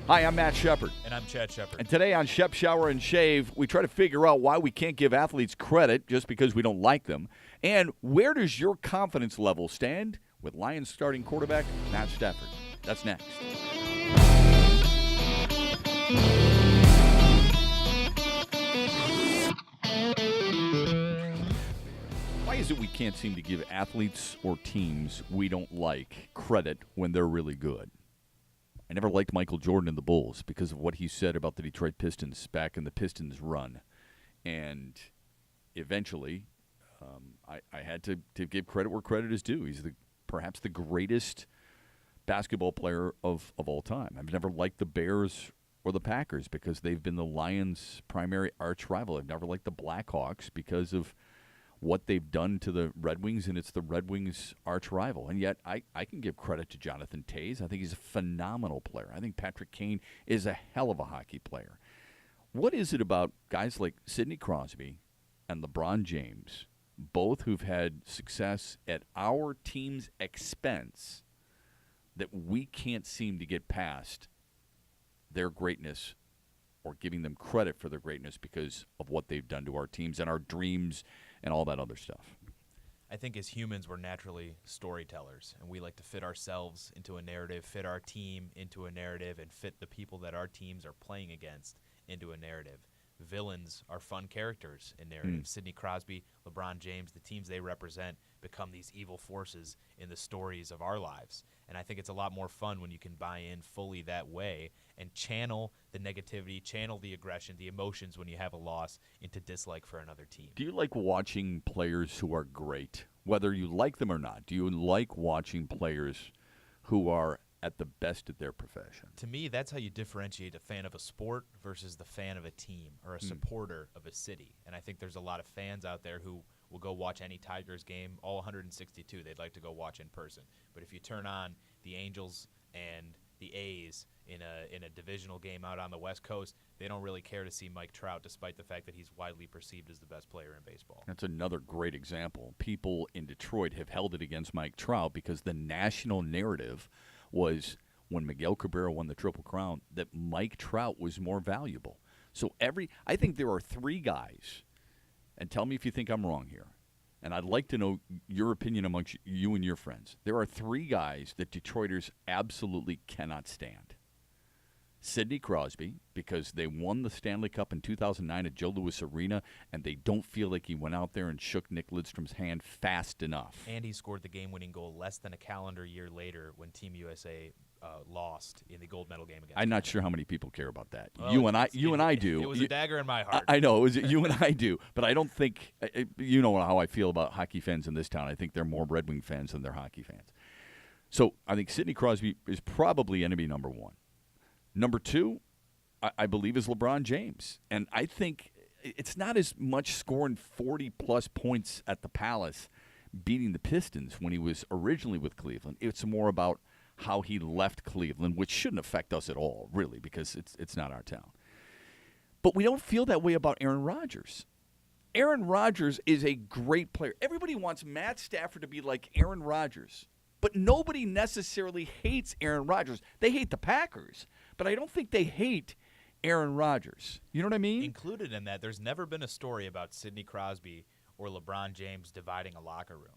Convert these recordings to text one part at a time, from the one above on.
Hi, I'm Matt Shepard. And I'm Chad Shepard. And today on Shep, Shower, and Shave, we try to figure out why we can't give athletes credit just because we don't like them. And where does your confidence level stand with Lions starting quarterback Matthew Stafford? That's next. Why is it we can't seem to give athletes or teams we don't like credit when they're really good? I never liked Michael Jordan and the Bulls because of what he said about the Detroit Pistons back in the Pistons run. And eventually, I had to give credit where credit is due. He's perhaps the greatest basketball player of all time. I've never liked the Bears or the Packers because they've been the Lions' primary arch rival. I've never liked the Blackhawks because of what they've done to the Red Wings, and it's the Red Wings' arch rival. And yet I can give credit to Jonathan Toews. I think he's a phenomenal player. I think Patrick Kane is a hell of a hockey player. What is it about guys like Sidney Crosby and LeBron James, both who've had success at our team's expense, that we can't seem to get past their greatness or giving them credit for their greatness because of what they've done to our teams and our dreams and all that other stuff? I think as humans, we're naturally storytellers, and we like to fit ourselves into a narrative, fit our team into a narrative, and fit the people that our teams are playing against into a narrative. Villains are fun characters in narratives. Sidney Crosby, LeBron James, the teams they represent become these evil forces in the stories of our lives. And I think it's a lot more fun when you can buy in fully that way and channel the negativity, channel the aggression, the emotions when you have a loss into dislike for another team. Do you like watching players who are great, whether you like them or not? Do you like watching players who are at the best at their profession? To me, that's how you differentiate a fan of a sport versus the fan of a team or a supporter of a city. And I think there's a lot of fans out there who will go watch any Tigers game, all 162. They'd like to go watch in person. But if you turn on the Angels and the A's in a divisional game out on the West Coast, they don't really care to see Mike Trout, despite the fact that he's widely perceived as the best player in baseball. That's another great example. People in Detroit have held it against Mike Trout because the national narrative was, when Miguel Cabrera won the Triple Crown, that Mike Trout was more valuable. So I think there are three guys, and tell me if you think I'm wrong here, and I'd like to know your opinion amongst you and your friends. There are three guys that Detroiters absolutely cannot stand. Sidney Crosby, because they won the Stanley Cup in 2009 at Joe Louis Arena, and they don't feel like he went out there and shook Nick Lidstrom's hand fast enough. And he scored the game-winning goal less than a calendar year later when Team USA lost in the gold medal game against I'm Canada. not sure how many people care about that. Well, you and I do. It was a dagger in my heart. I know. It was you and I do. But I don't think you know how I feel about hockey fans in this town. I think they're more Red Wing fans than they're hockey fans. So I think Sidney Crosby is probably enemy number one. Number two, I believe, is LeBron James. And I think it's not as much scoring 40-plus points at the Palace, beating the Pistons when he was originally with Cleveland. It's more about how he left Cleveland, which shouldn't affect us at all, really, because it's not our town. But we don't feel that way about Aaron Rodgers. Aaron Rodgers is a great player. Everybody wants Matt Stafford to be like Aaron Rodgers. But nobody necessarily hates Aaron Rodgers. They hate the Packers, but I don't think they hate Aaron Rodgers. You know what I mean? Included in that, there's never been a story about Sidney Crosby or LeBron James dividing a locker room.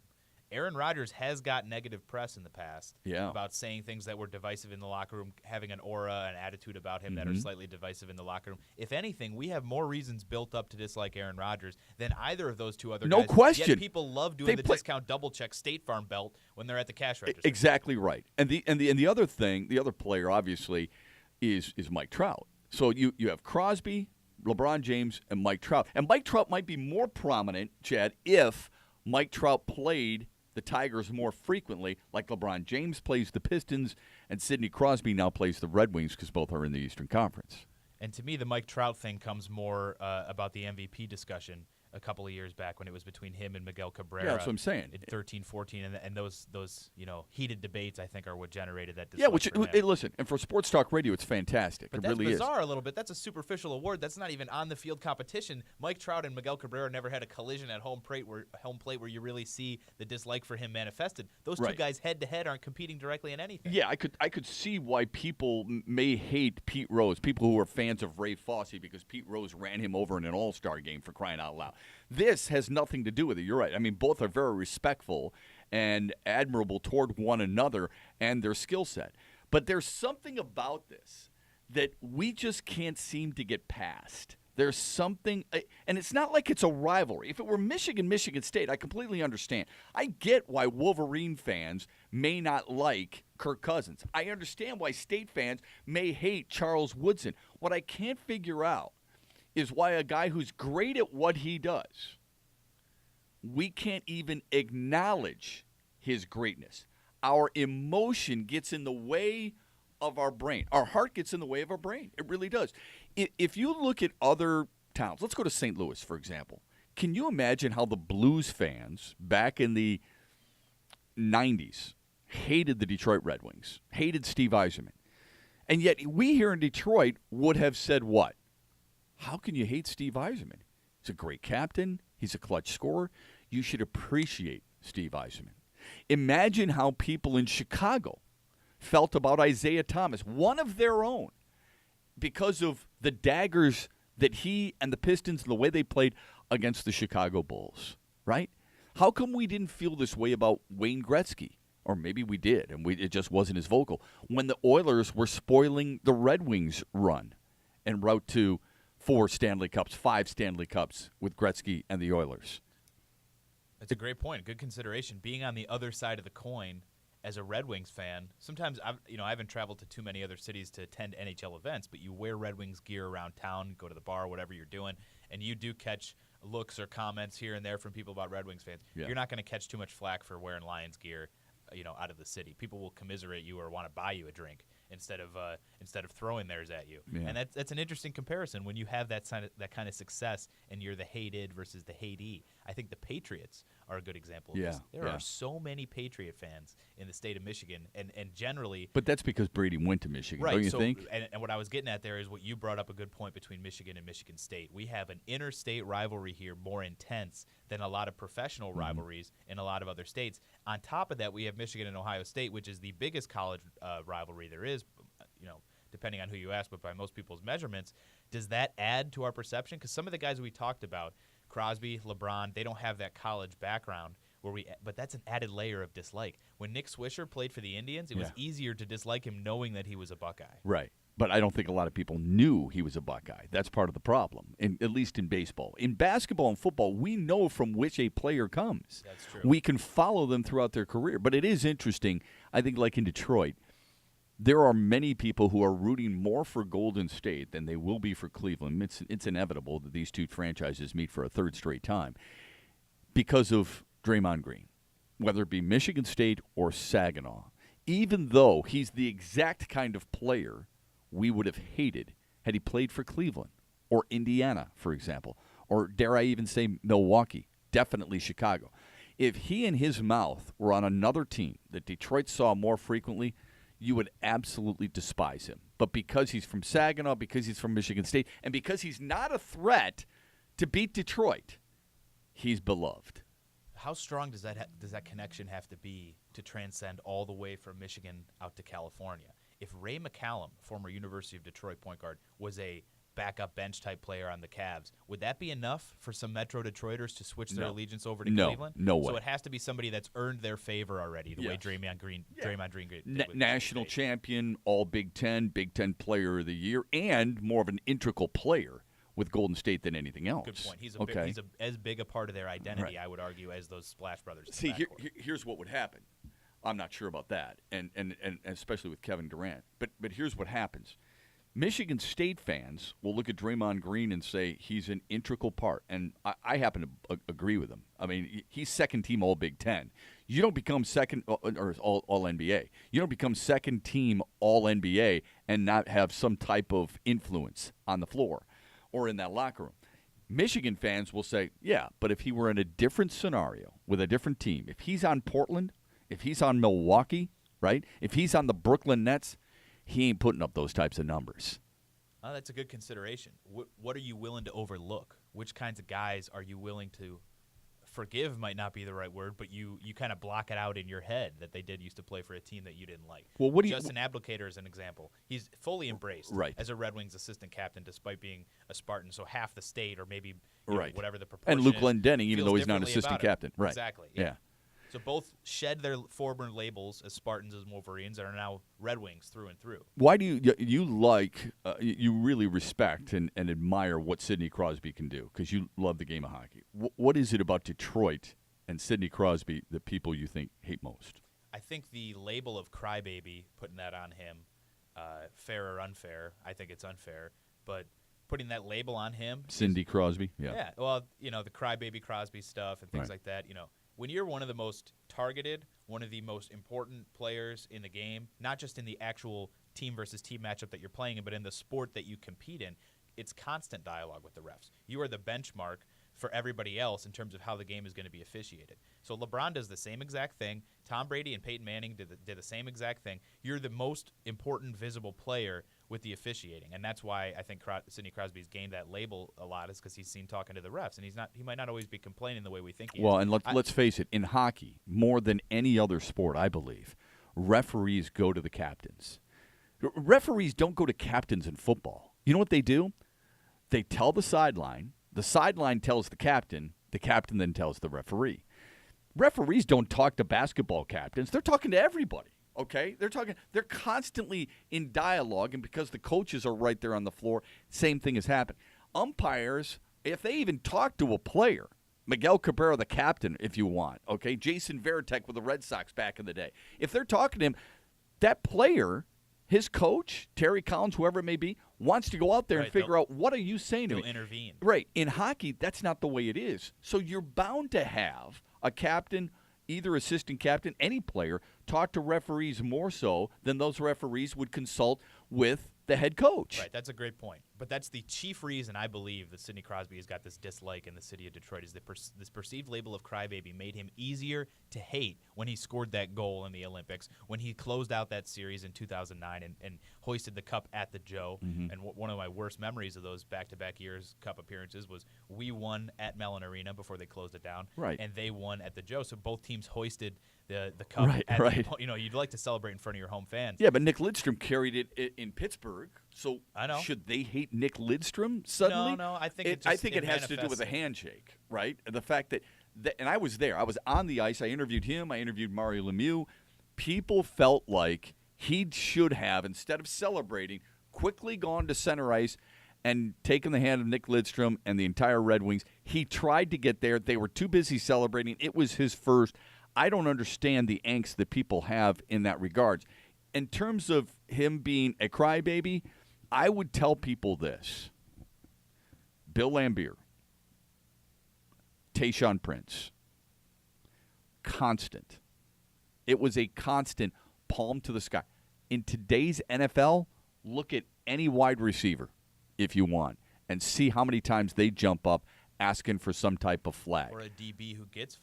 Aaron Rodgers has got negative press in the past about saying things that were divisive in the locker room, having an aura, an attitude about him that are slightly divisive in the locker room. If anything, we have more reasons built up to dislike Aaron Rodgers than either of those two other guys. No question. Yet people love doing the discount double-check State Farm belt when they're at the cash register. Exactly right. And the other thing, the other player, obviously, is Mike Trout. So you have Crosby, LeBron James, and Mike Trout. And Mike Trout might be more prominent, Chad, if Mike Trout played the Tigers more frequently, like LeBron James plays the Pistons, and Sidney Crosby now plays the Red Wings because both are in the Eastern Conference. And to me, the Mike Trout thing comes more about the MVP discussion a couple of years back when it was between him and Miguel Cabrera. Yeah, that's what I'm saying. In 13, 14, and those heated debates, I think, are what generated that dislike. Yeah, which for him. hey, listen, and for sports talk radio, it's fantastic. But it that's really bizarre a little bit. That's a superficial award. That's not even on the field competition. Mike Trout and Miguel Cabrera never had a collision at home plate where you really see the dislike for him manifested. Those two guys head to head aren't competing directly in anything. Yeah, I could see why people may hate Pete Rose, people who are fans of Ray Fosse, because Pete Rose ran him over in an All-Star game, for crying out loud. This has nothing to do with it. You're right. I mean, both are very respectful and admirable toward one another and their skill set. But there's something about this that we just can't seem to get past. There's something, and it's not like it's a rivalry. If it were Michigan State, I completely understand. I get why Wolverine fans may not like Kirk Cousins. I understand why State fans may hate Charles Woodson. What I can't figure out is why a guy who's great at what he does, we can't even acknowledge his greatness. Our emotion gets in the way of our brain. Our heart gets in the way of our brain. It really does. If you look at other towns, let's go to St. Louis, for example. Can you imagine how the Blues fans back in the 90s hated the Detroit Red Wings, hated Steve Yzerman? And yet we here in Detroit would have said what? How can you hate Steve Yzerman? He's a great captain. He's a clutch scorer. You should appreciate Steve Yzerman. Imagine how people in Chicago felt about Isaiah Thomas, one of their own, because of the daggers that he and the Pistons, the way they played against the Chicago Bulls, right? How come we didn't feel this way about Wayne Gretzky? Or maybe we did, and it just wasn't as vocal, when the Oilers were spoiling the Red Wings' run en route to 4 Stanley Cups, 5 Stanley Cups with Gretzky and the Oilers. That's a great point. Good consideration. Being on the other side of the coin as a Red Wings fan, sometimes I haven't traveled to too many other cities to attend NHL events, but you wear Red Wings gear around town, go to the bar, whatever you're doing, and you do catch looks or comments here and there from people about Red Wings fans. Yeah. You're not going to catch too much flack for wearing Lions gear, out of the city. People will commiserate you or want to buy you a drink instead of throwing theirs at you. Yeah. And that's an interesting comparison when you have that kind of success and you're the hated versus the hatee. I think the Patriots are a good example of this. There are so many Patriot fans in the state of Michigan, and generally. But that's because Brady went to Michigan, right, don't you think? And what I was getting at there is what you brought up, a good point between Michigan and Michigan State. We have an interstate rivalry here more intense than a lot of professional rivalries in a lot of other states. On top of that, we have Michigan and Ohio State, which is the biggest college rivalry there is, depending on who you ask, but by most people's measurements. Does that add to our perception? Because some of the guys we talked about, Crosby, LeBron, they don't have that college background, but that's an added layer of dislike. When Nick Swisher played for the Indians, it was easier to dislike him knowing that he was a Buckeye. Right. But I don't think a lot of people knew he was a Buckeye. That's part of the problem, at least in baseball. In basketball and football, we know from which a player comes. That's true. We can follow them throughout their career. But it is interesting, I think, like in Detroit, there are many people who are rooting more for Golden State than they will be for Cleveland. It's inevitable that these two franchises meet for a third straight time because of Draymond Green, whether it be Michigan State or Saginaw. Even though he's the exact kind of player we would have hated had he played for Cleveland or Indiana, for example, or dare I even say Milwaukee, definitely Chicago. If he and his mouth were on another team that Detroit saw more frequently, you would absolutely despise him. But because he's from Saginaw, because he's from Michigan State, and because he's not a threat to beat Detroit, he's beloved. How strong does that connection have to be to transcend all the way from Michigan out to California? If Ray McCallum, former University of Detroit point guard, was a backup bench type player on the Cavs, would that be enough for some Metro Detroiters to switch their allegiance over to Cleveland? No way. So it has to be somebody that's earned their favor already, the way Draymond Green did. National champion, all Big Ten Player of the Year, and more of an integral player with Golden State than anything else. Good point. He's as big a part of their identity, I would argue, as those Splash Brothers. See, here's what would happen. I'm not sure about that, and especially with Kevin Durant. But here's what happens. Michigan State fans will look at Draymond Green and say he's an integral part, and I happen to agree with him. I mean, he's second team All Big Ten. You don't become second or All NBA. You don't become second team All NBA and not have some type of influence on the floor or in that locker room. Michigan fans will say, yeah, but if he were in a different scenario with a different team, if he's on Portland, if he's on Milwaukee, right? If he's on the Brooklyn Nets, he ain't putting up those types of numbers. Oh, that's a good consideration. What are you willing to overlook? Which kinds of guys are you willing to forgive might not be the right word, but you kind of block it out in your head that they did used to play for a team that you didn't like. Well, what do you Justin Abdelkader is an example. He's fully embraced as a Red Wings assistant captain despite being a Spartan, so half the state or maybe whatever the proportion is. And Luke is, Glendening, even though he's not an differently assistant about it. captain. Right. Exactly. Yeah. So both shed their former labels as Spartans, as Wolverines, and are now Red Wings through and through. Why do you like, you really respect and admire what Sidney Crosby can do because you love the game of hockey. What is it about Detroit and Sidney Crosby that people you think hate most? I think the label of crybaby, putting that on him, fair or unfair, I think it's unfair, but putting that label on him. Cindy Crosby? Yeah. Well, the crybaby Crosby stuff and things like that, when you're one of the most targeted, one of the most important players in the game, not just in the actual team versus team matchup that you're playing in, but in the sport that you compete in, it's constant dialogue with the refs. You are the benchmark for everybody else in terms of how the game is going to be officiated. So LeBron does the same exact thing. Tom Brady and Peyton Manning did the same exact thing. You're the most important visible player with the officiating, and that's why I think Sidney Crosby's gained that label a lot is because he's seen talking to the refs, and he might not always be complaining the way we think he is. Well, and let's face it, in hockey, more than any other sport, I believe, referees go to the captains. Referees don't go to captains in football. You know what they do? They tell the sideline tells the captain then tells the referee. Referees don't talk to basketball captains. They're talking to everybody, okay? They're constantly in dialogue, and because the coaches are right there on the floor, same thing has happened. Umpires, if they even talk to a player, Miguel Cabrera, the captain, if you want, okay? Jason Varitek with the Red Sox back in the day. If they're talking to him, that player, his coach, Terry Collins, whoever it may be, wants to go out there and figure out, what are you saying to me? They'll intervene. Right. In hockey, that's not the way it is. So you're bound to have a captain, either assistant captain, any player, talk to referees more so than those referees would consult with the head coach. Right, that's a great point. But that's the chief reason I believe that Sidney Crosby has got this dislike in the city of Detroit is this perceived label of crybaby made him easier to hate when he scored that goal in the Olympics, when he closed out that series in 2009 and hoisted the cup at the Joe. Mm-hmm. And one of my worst memories of those back-to-back years cup appearances was we won at Mellon Arena before they closed it down, and they won at the Joe. So both teams hoisted the cup. Right. You'd like to celebrate in front of your home fans. Yeah, but Nick Lidstrom carried it in Pittsburgh. So I know. Should they hate Nick Lidstrom suddenly? No, I think it has to do with a handshake, right? The fact that and I was there. I was on the ice. I interviewed him. I interviewed Mario Lemieux. People felt like he should have, instead of celebrating, quickly gone to center ice and taken the hand of Nick Lidstrom and the entire Red Wings. He tried to get there. They were too busy celebrating. It was his first. I don't understand the angst that people have in that regard. In terms of him being a crybaby, I would tell people this. Bill Laimbeer, Tayshaun Prince, constant. It was a constant palm to the sky. In today's NFL, look at any wide receiver, if you want, and see how many times they jump up asking for some type of flag. Or a DB who gets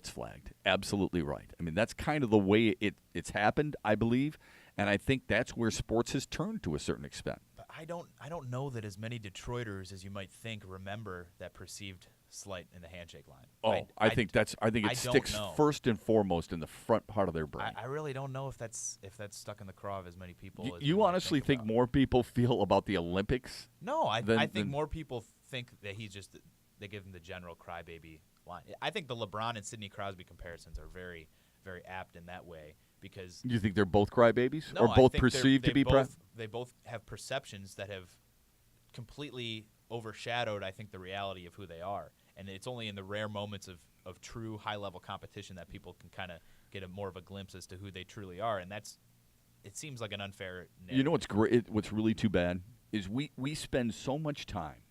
flagged. Absolutely right. I mean, that's kind of the way it's happened, I believe, and I think that's where sports has turned to a certain extent. But I don't know that as many Detroiters as you might think remember that perceived slight in the handshake line. Oh, I think it sticks first and foremost in the front part of their brain. I really don't know if that's stuck in the craw of as many people. You honestly think more people feel about the Olympics? No, I think more people think that they give him the general crybaby line. I think the LeBron and Sidney Crosby comparisons are very, very apt in that way because you think they're both crybabies, no, or both perceived to be? They both have perceptions that have completely overshadowed, I think, the reality of who they are. And it's only in the rare moments of true high-level competition that people can kind of get more of a glimpse as to who they truly are. And it seems like an unfair narrative. You know what's great? What's really too bad is we spend so much time,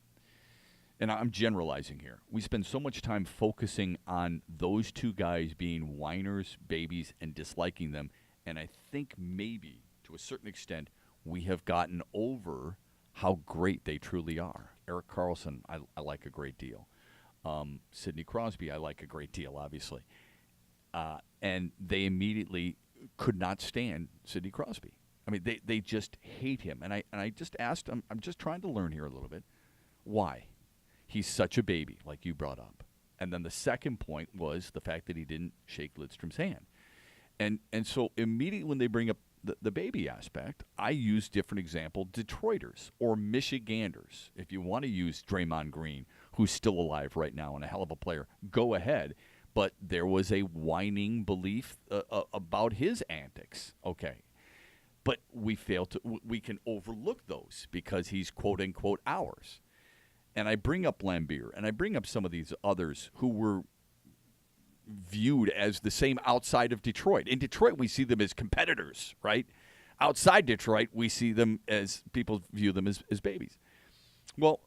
and I'm generalizing here, we spend so much time focusing on those two guys being whiners, babies, and disliking them. And I think maybe, to a certain extent, we have gotten over how great they truly are. Eric Carlson, I like a great deal. Sidney Crosby, I like a great deal, obviously. And they immediately could not stand Sidney Crosby. I mean, they just hate him. And I just asked him, I'm just trying to learn here a little bit, why? He's such a baby, like you brought up. And then the second point was the fact that he didn't shake Lidstrom's hand. And so immediately when they bring up the baby aspect, I use different example, Detroiters or Michiganders. If you want to use Draymond Green, who's still alive right now and a hell of a player, go ahead. But there was a whining belief about his antics. Okay. But we can overlook those because he's quote unquote ours. And I bring up Lambeer and I bring up some of these others who were viewed as the same outside of Detroit. In Detroit, we see them as competitors, right? Outside Detroit, we see them as people view them as babies. Well,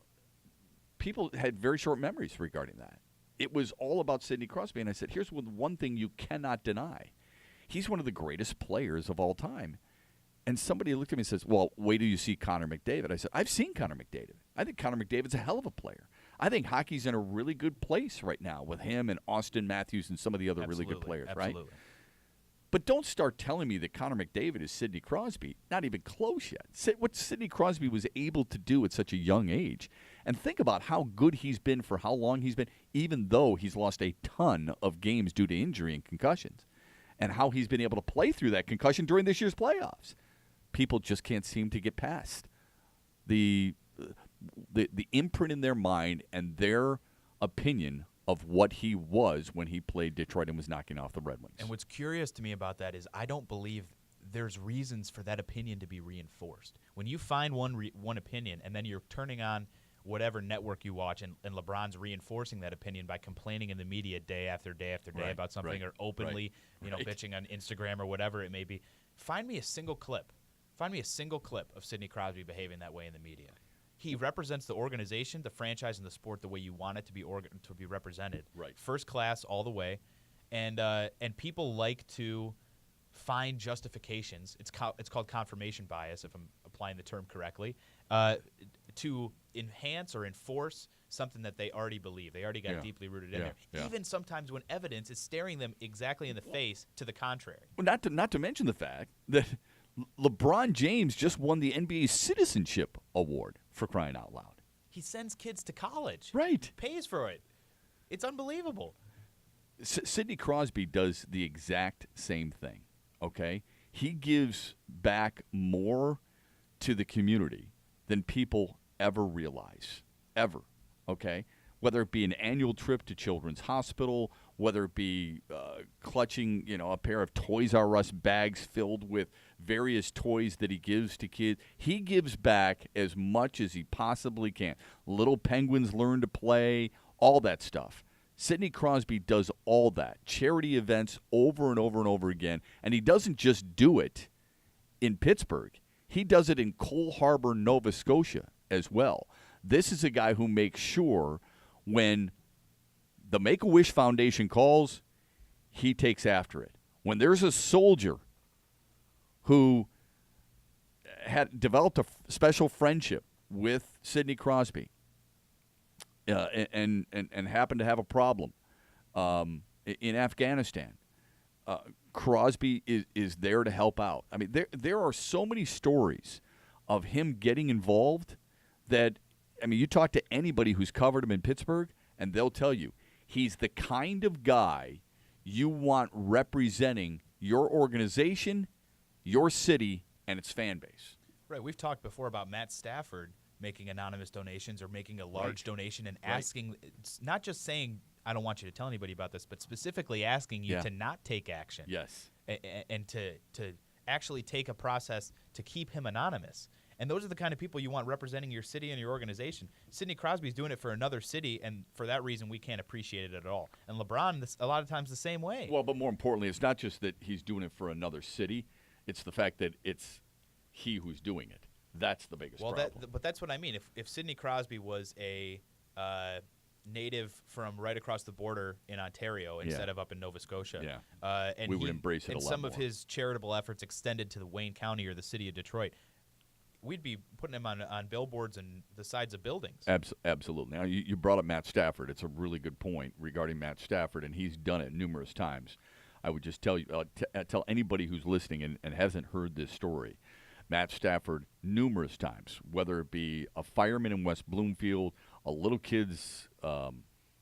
people had very short memories regarding that. It was all about Sidney Crosby, and I said, here's one thing you cannot deny. He's one of the greatest players of all time. And somebody looked at me and says, well, wait till you see Connor McDavid. I said, I've seen Connor McDavid. I think Connor McDavid's a hell of a player. I think hockey's in a really good place right now with him and Austin Matthews and some of the other really good players, right? But don't start telling me that Connor McDavid is Sidney Crosby. Not even close yet. What Sidney Crosby was able to do at such a young age. And think about how good he's been for how long he's been, even though he's lost a ton of games due to injury and concussions. And how he's been able to play through that concussion during this year's playoffs. People just can't seem to get past the imprint in their mind and their opinion of what he was when he played Detroit and was knocking off the Red Wings. And what's curious to me about that is I don't believe there's reasons for that opinion to be reinforced. When you find one opinion and then you're turning on whatever network you watch and LeBron's reinforcing that opinion by complaining in the media day after day after day about something or openly bitching on Instagram or whatever it may be, find me a single clip. Find me a single clip of Sidney Crosby behaving that way in the media. He represents the organization, the franchise, and the sport the way you want it to be represented. Right. First class all the way. And people like to find justifications. It's called confirmation bias, if I'm applying the term correctly, to enhance or enforce something that they already believe. They already got deeply rooted in there. Yeah. Even sometimes when evidence is staring them exactly in the face to the contrary. Well, not to mention the fact that LeBron James just won the NBA Citizenship Award, for crying out loud. He sends kids to college. Right. Pays for it. It's unbelievable. Sidney Crosby does the exact same thing, okay? He gives back more to the community than people ever realize, ever, okay? Whether it be an annual trip to Children's Hospital, whether it be clutching, a pair of Toys R Us bags filled with various toys that he gives to kids. He gives back as much as he possibly can. Little penguins learn to play, all that stuff. Sidney Crosby does all that. Charity events over and over and over again. And he doesn't just do it in Pittsburgh. He does it in Cole Harbor, Nova Scotia as well. This is a guy who makes sure when the Make-A-Wish Foundation calls, he takes after it. When there's a soldier who had developed a special friendship with Sidney Crosby and happened to have a problem in Afghanistan, Crosby is there to help out. I mean, there are so many stories of him getting involved that, you talk to anybody who's covered him in Pittsburgh, and they'll tell you he's the kind of guy you want representing your organization, your city, and its fan base. Right. We've talked before about Matt Stafford making anonymous donations or making a large donation and asking, not just saying, I don't want you to tell anybody about this, but specifically asking you to not take action. Yes. And to actually take a process to keep him anonymous. And those are the kind of people you want representing your city and your organization. Sidney Crosby's doing it for another city, and for that reason, we can't appreciate it at all. And LeBron, a lot of times, the same way. Well, but more importantly, it's not just that he's doing it for another city. It's the fact that it's he who's doing it. That's the biggest problem. But that's what I mean. If Sidney Crosby was a native from right across the border in Ontario instead of up in Nova Scotia, and we would embrace it a lot some more. of his charitable efforts extended to the Wayne County or the city of Detroit, we'd be putting him on billboards and the sides of buildings. Absolutely. Now, you brought up Matt Stafford. It's a really good point regarding Matt Stafford, and he's done it numerous times. I would just tell you, tell anybody who's listening and hasn't heard this story, Matt Stafford numerous times, whether it be a fireman in West Bloomfield, a little kid's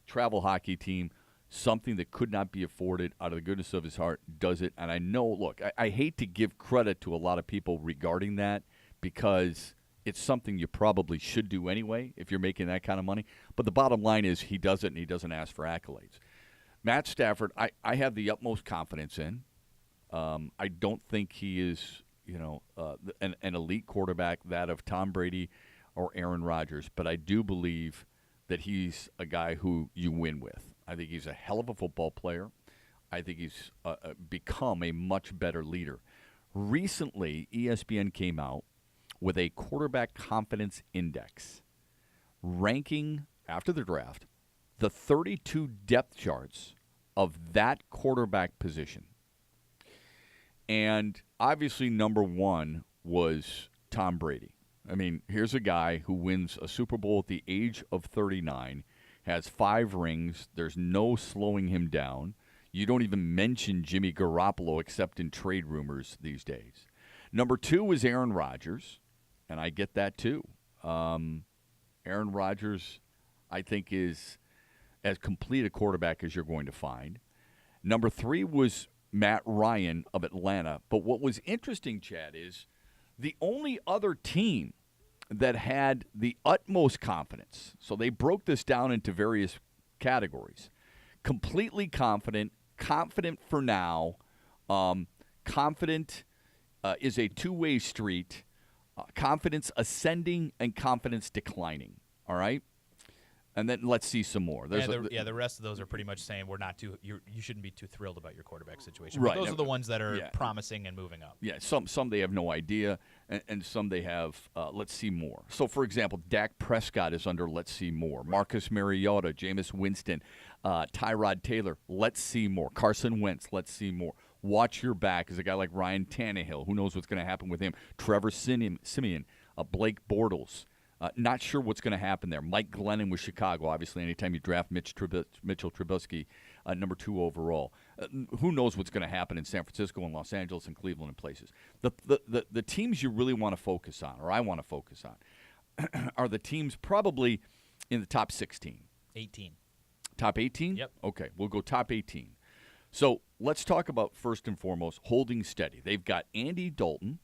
travel hockey team, something that could not be afforded out of the goodness of his heart, does it. And I know, look, I hate to give credit to a lot of people regarding that because it's something you probably should do anyway if you're making that kind of money. But the bottom line is he does it and he doesn't ask for accolades. Matt Stafford, I have the utmost confidence in. I don't think he is, an elite quarterback, that of Tom Brady or Aaron Rodgers, but I do believe that he's a guy who you win with. I think he's a hell of a football player. I think he's become a much better leader. Recently, ESPN came out with a quarterback confidence index, ranking, after the draft, the 32 depth charts of that quarterback position. And obviously, number one was Tom Brady. I mean, here's a guy who wins a Super Bowl at the age of 39, has 5 rings. There's no slowing him down. You don't even mention Jimmy Garoppolo except in trade rumors these days. Number 2 is Aaron Rodgers, and I get that too. Aaron Rodgers, I think, is as complete a quarterback as you're going to find. Number 3 was Matt Ryan of Atlanta. But what was interesting, Chad, is the only other team that had the utmost confidence, so they broke this down into various categories. Completely confident, confident for now, confident is a two-way street, confidence ascending and confidence declining, all right? And then let's see some more. The rest of those are pretty much saying you shouldn't be too thrilled about your quarterback situation. Right. But those are the ones that are promising and moving up. Yeah, some they have no idea, and some they have let's see more. So, for example, Dak Prescott is under let's see more. Marcus Mariota, Jameis Winston, Tyrod Taylor, let's see more. Carson Wentz, let's see more. Watch your back is a guy like Ryan Tannehill. Who knows what's going to happen with him? Trevor Siemian, Blake Bortles. Not sure what's going to happen there. Mike Glennon with Chicago. Obviously, anytime you draft Mitchell Trubisky, number 2 overall, who knows what's going to happen in San Francisco and Los Angeles and Cleveland and places. The teams you really want to focus on, or I want to focus on, are the teams probably in the top 16. 18. Top 18? Yep. Okay, we'll go top 18. So let's talk about, first and foremost, holding steady. They've got Andy Dalton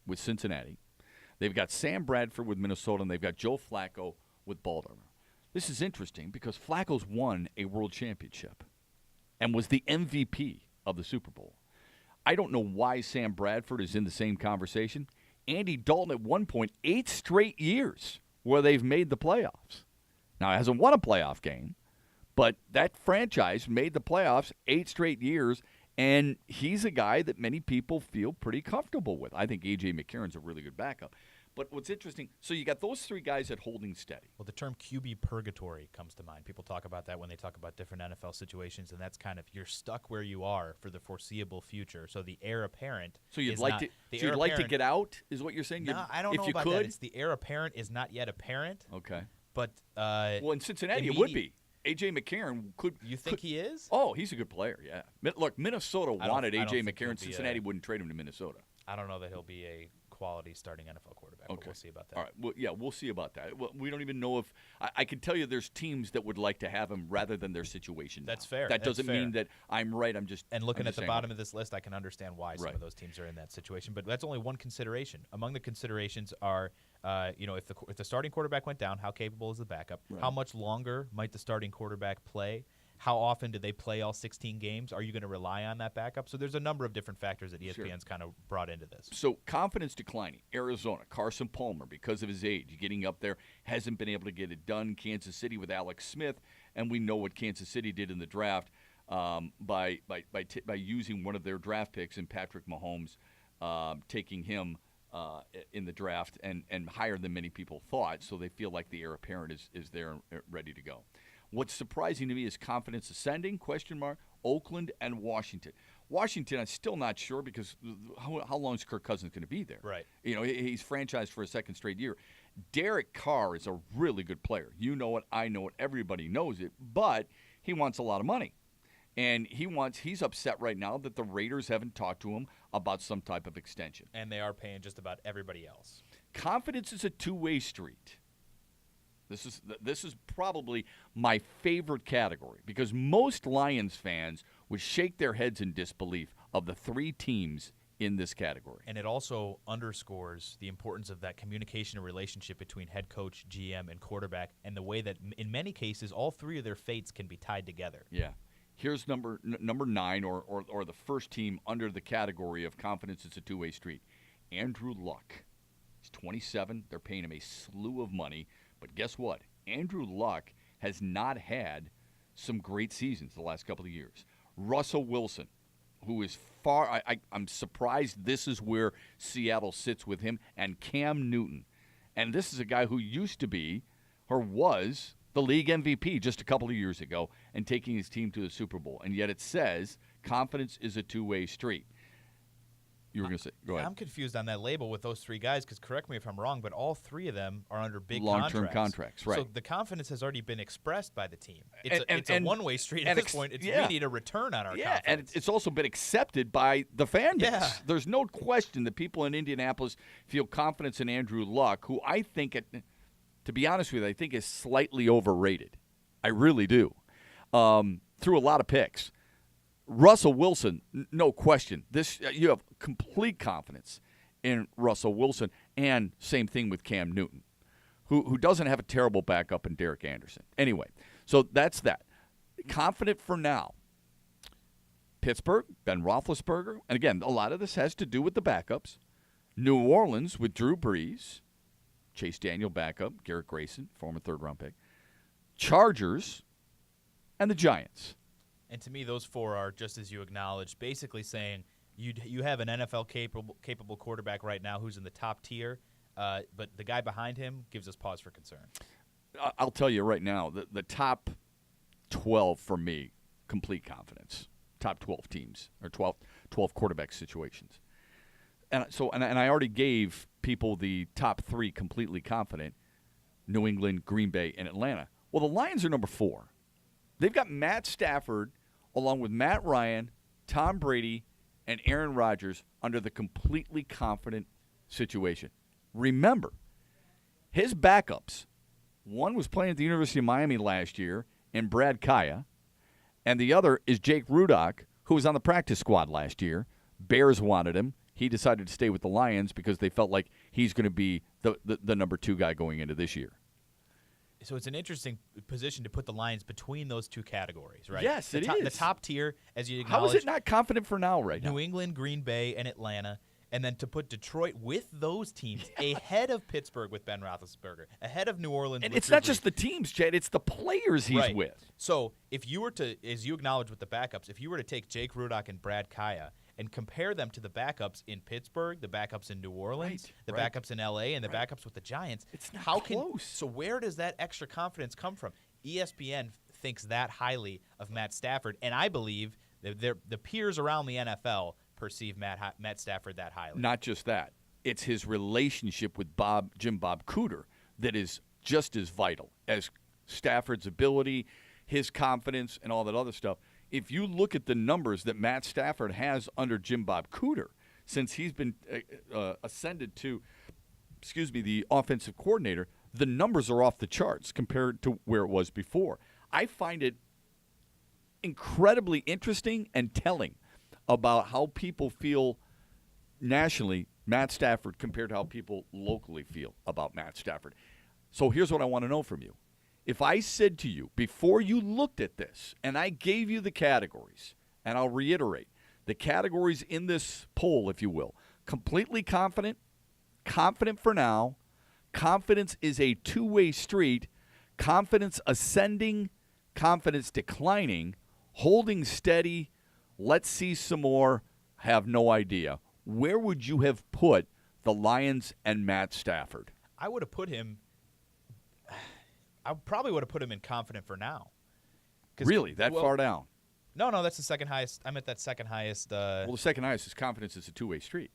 with Cincinnati. They've got Sam Bradford with Minnesota, and they've got Joe Flacco with Baltimore. This is interesting because Flacco's won a world championship and was the MVP of the Super Bowl. I don't know why Sam Bradford is in the same conversation. Andy Dalton, at one point, 8 straight years where they've made the playoffs. Now, he hasn't won a playoff game, but that franchise made the playoffs 8 straight years, and he's a guy that many people feel pretty comfortable with. I think A.J. McCarron's a really good backup. But what's interesting, so you got those 3 guys at holding steady. Well, the term QB purgatory comes to mind. People talk about that when they talk about different NFL situations, and that's kind of you're stuck where you are for the foreseeable future. So the heir apparent. So you'd like to get out, is what you're saying? No, I don't know about that. It's the heir apparent is not yet apparent. Okay. But well, in Cincinnati, it would be. A.J. McCarron could. You think he is? Oh, he's a good player. Yeah. Look, Minnesota wanted A.J. McCarron. Cincinnati wouldn't trade him to Minnesota. I don't know that he'll be a quality starting NFL quarterback. Okay. But we'll see about that. All right. Well, yeah, we'll see about that. Well, we don't even know if I can tell you there's teams that would like to have him rather than their situation. That's fair. That doesn't mean that I'm right. I'm just looking at the bottom of this list, I can understand why some of those teams are in that situation. But that's only one consideration. Among the considerations are, if the starting quarterback went down, how capable is the backup? Right. How much longer might the starting quarterback play? How often do they play all 16 games? Are you going to rely on that backup? So there's a number of different factors that ESPN's kind of brought into this. So confidence declining. Arizona, Carson Palmer, because of his age, getting up there, hasn't been able to get it done. Kansas City with Alex Smith, and we know what Kansas City did in the draft by using one of their draft picks in Patrick Mahomes, taking him in the draft and higher than many people thought. So they feel like the heir apparent is there and ready to go. What's surprising to me is confidence ascending, question mark, Oakland and Washington. Washington, I'm still not sure because how long is Kirk Cousins going to be there? Right. You know, he's franchised for a second straight year. Derek Carr is a really good player. You know it, I know it, everybody knows it, but he wants a lot of money. And he's upset right now that the Raiders haven't talked to him about some type of extension. And they are paying just about everybody else. Confidence is a two-way street. This is probably my favorite category because most Lions fans would shake their heads in disbelief of the three teams in this category. And it also underscores the importance of that communication and relationship between head coach, GM, and quarterback, and the way that in many cases all three of their fates can be tied together. Yeah. Here's number 9 or the first team under the category of confidence it's a two-way street. Andrew Luck. He's 27. They're paying him a slew of money. But guess what? Andrew Luck has not had some great seasons the last couple of years. Russell Wilson, who is far I'm surprised this is where Seattle sits with him, and Cam Newton. And this is a guy who used to be or was the league MVP just a couple of years ago and taking his team to the Super Bowl. And yet it says confidence is a two-way street. You were going to say, go ahead. I'm confused on that label with those three guys because correct me if I'm wrong, but all three of them are under big long-term contracts, right. So the confidence has already been expressed by the team. It's a one-way street at this point. We need a return on our confidence. And it's also been accepted by the fan base. Yeah. There's no question that people in Indianapolis feel confidence in Andrew Luck, who I think, to be honest with you, I think is slightly overrated. I really do. Through a lot of picks. Russell Wilson, no question. You have complete confidence in Russell Wilson, and same thing with Cam Newton, who doesn't have a terrible backup in Derek Anderson. Anyway, so that's that. Confident for now. Pittsburgh, Ben Roethlisberger, and again, a lot of this has to do with the backups. New Orleans with Drew Brees, Chase Daniel backup, Garrett Grayson, former third-round pick. Chargers, and the Giants. And to me, those four are, just as you acknowledged, basically saying you have an NFL capable quarterback right now who's in the top tier, but the guy behind him gives us pause for concern. I'll tell you right now, the top 12 for me, complete confidence. Top 12 teams or 12 quarterback situations. And I already gave people the top 3 completely confident, New England, Green Bay, and Atlanta. Well, the Lions are number 4. They've got Matt Stafford along with Matt Ryan, Tom Brady, and Aaron Rodgers under the completely confident situation. Remember, his backups, one was playing at the University of Miami last year in Brad Kaya, and the other is Jake Rudock, who was on the practice squad last year. Bears wanted him. He decided to stay with the Lions because they felt like he's going to be the number 2 guy going into this year. So it's an interesting position to put the Lions between those two categories, right? Yes, it is. The top tier, as you acknowledge. How is it not confident for now right now? New England, Green Bay, and Atlanta. And then to put Detroit with those teams ahead of Pittsburgh with Ben Roethlisberger, ahead of New Orleans and with it's Drew not Brees. just the teams, Chad. It's the players he's right. with. So if you were to, as you acknowledge with the backups, if you were to take Jake Rudock and Brad Kaya and compare them to the backups in Pittsburgh, the backups in New Orleans, the backups in L.A., and the backups with the Giants, it's not close. So where does that extra confidence come from? ESPN thinks that highly of Matt Stafford, and I believe the peers around the NFL perceive Matt Stafford that highly. Not just that. It's his relationship with Jim Bob Cooter that is just as vital as Stafford's ability, his confidence, and all that other stuff. If you look at the numbers that Matt Stafford has under Jim Bob Cooter since he's been ascended to, the offensive coordinator, the numbers are off the charts compared to where it was before. I find it incredibly interesting and telling about how people feel nationally Matt Stafford compared to how people locally feel about Matt Stafford. So here's what I want to know from you. If I said to you, before you looked at this, and I gave you the categories, and I'll reiterate, the categories in this poll, if you will, completely confident, confident for now, confidence is a two-way street, confidence ascending, confidence declining, holding steady, let's see some more, have no idea. Where would you have put the Lions and Matt Stafford? I probably would have put him in confident for now. Really? That far down? No, that's the second highest. I'm at that second highest. Well, the second highest is confidence is a two-way street,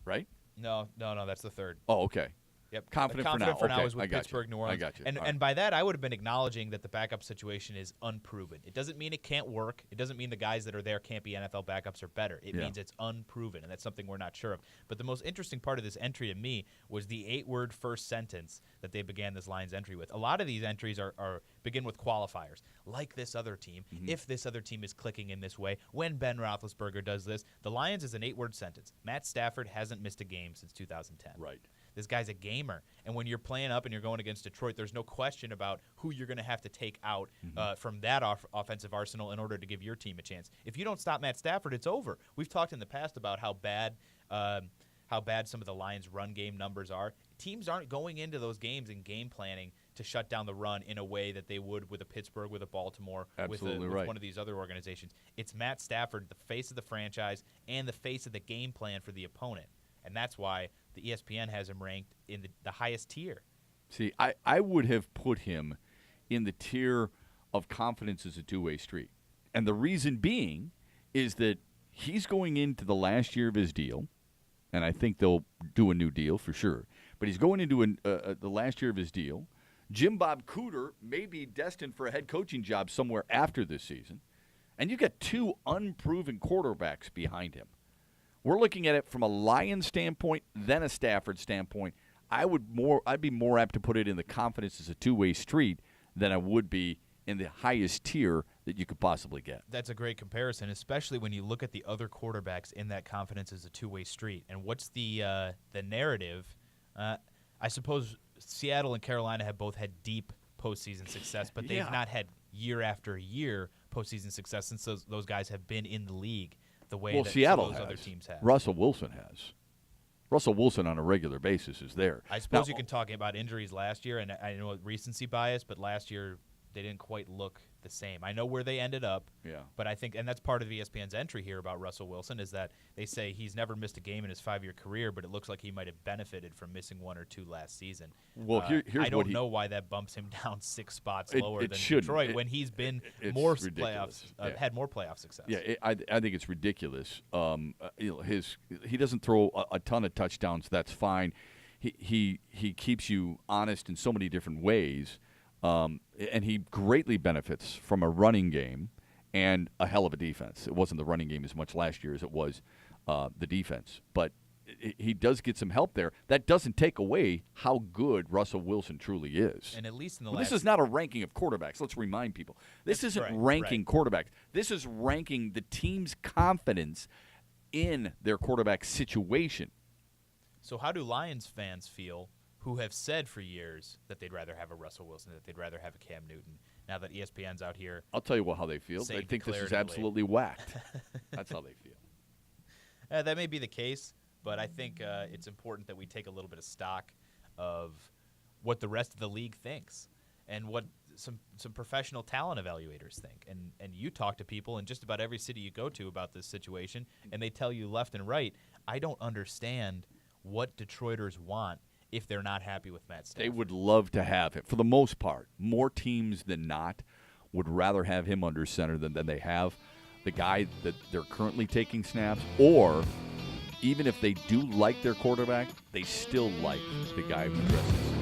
right? No, that's the third. Oh, okay. Yep. Confident for now Okay, is with I got Pittsburgh, you. New Orleans. I got you. And All right. and by that, I would have been acknowledging that the backup situation is unproven. It doesn't mean it can't work. It doesn't mean the guys that are there can't be NFL backups or better. It means it's unproven, and that's something we're not sure of. But the most interesting part of this entry to me was the 8-word first sentence that they began this Lions entry with. A lot of these entries are begin with qualifiers, like this other team, if this other team is clicking in this way, when Ben Roethlisberger does this. The Lions is an 8-word sentence. Matt Stafford hasn't missed a game since 2010. Right. This guy's a gamer. And when you're playing up and you're going against Detroit, there's no question about who you're going to have to take out from that offensive arsenal in order to give your team a chance. If you don't stop Matt Stafford, it's over. We've talked in the past about how bad some of the Lions' run game numbers are. Teams aren't going into those games and game planning to shut down the run in a way that they would with a Pittsburgh, with a Baltimore, with one of these other organizations. It's Matt Stafford, the face of the franchise, and the face of the game plan for the opponent. And that's why the ESPN has him ranked in the highest tier. See, I would have put him in the tier of confidence as a two-way street. And the reason being is that he's going into the last year of his deal, and I think they'll do a new deal for sure. But he's going into the last year of his deal. Jim Bob Cooter may be destined for a head coaching job somewhere after this season. And you've got two unproven quarterbacks behind him. We're looking at it from a Lions standpoint, then a Stafford standpoint. I'd be more apt to put it in the confidence as a two-way street than I would be in the highest tier that you could possibly get. That's a great comparison, especially when you look at the other quarterbacks in that confidence as a two-way street. And what's the narrative? I suppose Seattle and Carolina have both had deep postseason success, but they've not had year after year postseason success since those guys have been in the league. The way that Seattle those has. other teams have. Russell Wilson has. Russell Wilson on a regular basis is there. I suppose you can talk about injuries last year, and I know recency bias, but last year they didn't quite look the same. I know where they ended up, but I think, and that's part of ESPN's entry here about Russell Wilson, is that they say he's never missed a game in his 5-year career, but it looks like he might have benefited from missing one or two last season. Well, here's I don't know why that bumps him down 6 spots lower than shouldn't. Detroit when he's been had more playoff success. Yeah, I think it's ridiculous. He doesn't throw a ton of touchdowns. That's fine. He keeps you honest in so many different ways. And he greatly benefits from a running game and a hell of a defense. It wasn't the running game as much last year as it was the defense. But he does get some help there. That doesn't take away how good Russell Wilson truly is. And at least in the this is not a ranking of quarterbacks. Let's remind people. This isn't ranking quarterbacks. This is ranking the team's confidence in their quarterback situation. So how do Lions fans feel who have said for years that they'd rather have a Russell Wilson, that they'd rather have a Cam Newton, now that ESPN's out here? I'll tell you how they feel. They think this is absolutely whacked. That's how they feel. That may be the case, but I think it's important that we take a little bit of stock of what the rest of the league thinks and what some professional talent evaluators think. And you talk to people in just about every city you go to about this situation, and they tell you left and right, I don't understand what Detroiters want if they're not happy with Matt Stafford. They would love to have him. For the most part, more teams than not would rather have him under center than they have the guy that they're currently taking snaps, or even if they do like their quarterback, they still like the guy who dresses